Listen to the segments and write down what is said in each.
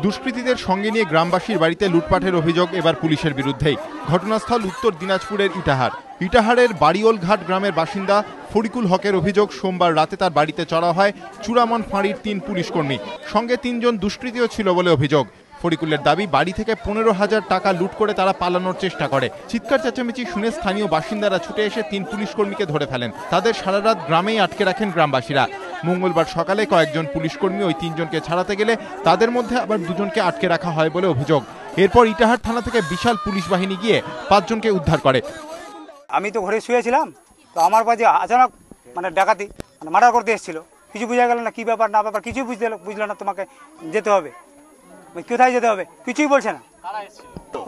দুষ্কৃতীদের সঙ্গে নিয়ে গ্রামবাসীর বাড়িতে লুটপাটের অভিযোগ এবার পুলিশের বিরুদ্ধেই। ঘটনাস্থল উত্তর দিনাজপুরের ইটাহারের বাড়িওলঘাট গ্রামের বাসিন্দা ফরিকুল হকের অভিযোগ, সোমবার রাতে তার বাড়িতে চড়া হয় চূড়ামন ফাঁড়ির 3 পুলিশকর্মী, সঙ্গে 3 জন দুষ্কৃতীও ছিল বলে অভিযোগ। ফরিকুলের দাবি, বাড়ি থেকে 15,000 টাকা লুট করে তারা পালানোর চেষ্টা করে। চিৎকার চেঁচামেচি শুনে স্থানীয় বাসিন্দারা ছুটে এসে 3 পুলিশকর্মীকে ধরে ফেলেন। তাদের সারা রাত গ্রামেই আটকে রাখেন গ্রামবাসীরা। মঙ্গলবার সকালে কয়েকজন পুলিশকর্মী ওই 3 জনকে ছাড়াতে গেলে তাদের মধ্যে আবার 2 জনকে আটকে রাখা হয় বলে অভিযোগ। এরপর ইটাহার থানা থেকে বিশাল পুলিশ বাহিনী গিয়ে 5 জনকে উদ্ধার করে। আমি তো ঘরে শুয়েছিলাম, তো আমার কাছে আচানক ডাকাতি মার্ডার করতে এসেছিল। কিছু বোঝা গেল না, কি ব্যাপার না ব্যাপার কিছুই বুঝলো না। তোমাকে যেতে হবে, কোথায় যেতে হবে কিছুই বলছে না।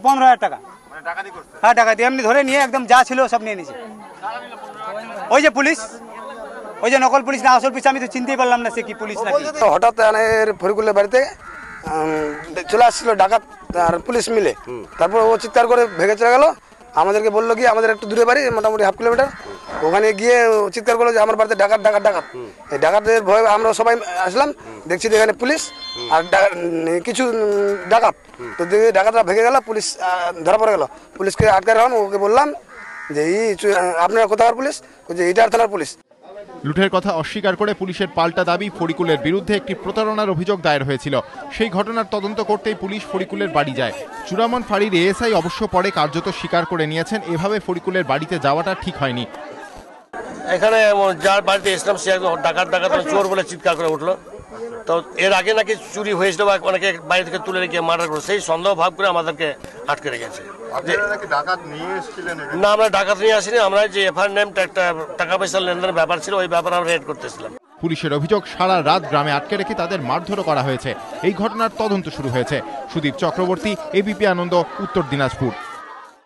15,000 টাকা। হ্যাঁ, ডাকাতি এমনি ধরে নিয়ে একদম যা ছিল সব নিয়ে নিয়েছে। ওই যে পুলিশ, ওই যে নকল পুলিশ না আসল পুলিশ, আমি তো চিনতেই পারলাম না সে কি পুলিশ নাকি। হঠাৎ ফরিকুলের বাড়িতে চলে আসছিল ডাকাত আর পুলিশ মিলে। তারপর ও চিৎকার করে ভেঙে চলে গেল। আমাদেরকে বললো কি আমাদের একটু দূরে বাড়ি, মোটামুটি 1/2 কিলোমিটার। ওখানে গিয়ে চিৎকার করলো যে আমার বাড়িতে ডাকাত ডাকাত ডাকাত। এই ডাকাতের ভয়ে আমরা সবাই আসলাম, দেখছি এখানে পুলিশ আর কিছু ডাকাত। তো দেখি ডাকাতরা ভেঙে গেল, পুলিশ ধরা পড়ে গেল। পুলিশকে আটকে রাখলাম, ওকে বললাম যে আপনারা কোথাকার পুলিশ? যে ইটাহার থানার পুলিশ। লুটের কথা অস্বীকার করে পুলিশের পাল্টা দাবি, ফরিকুলের বিরুদ্ধে একটি প্রতারণার অভিযোগ দায়ের হয়েছিল। সেই ঘটনার তদন্ত করতেই পুলিশ ফরিকুলের বাড়ি যায়। চূড়ামন ফাঁড়ির এএসআই অবশ্য পরে কার্যত স্বীকার করে নিয়েছেন এভাবে ফরিকুলের বাড়িতে যাওয়াটা ঠিক হয়নি। এখানে যার বাড়িতে এসলাম সে একদম ডাকাত ডাকাত চোর বলে চিৎকার করে উঠলো। তো এর আগে নাকি চুরি হয়েছিল বা অনেকে বাড়ি থেকে তুলে রেখে মার্ডার করে, সেই সন্দেহ ভাব করে আমাদেরকে আটকে রেখেছে। না, আমরা ডাকাত নিয়ে আসিনি। আমরা যে এফআইআর নেম একটা টাকা পয়সা লেনদেনের ব্যাপার ছিল, ওই ব্যাপারে আমরা রেড করতেছিলাম। পুলিশের অভিযোগ, সারা রাত গ্রামে আটকে রেখে তাদের মারধরও করা হয়েছে। এই ঘটনার তদন্ত শুরু হয়েছে। সুদীপ চক্রবর্তী, এবিপি আনন্দ, উত্তর দিনাজপুর।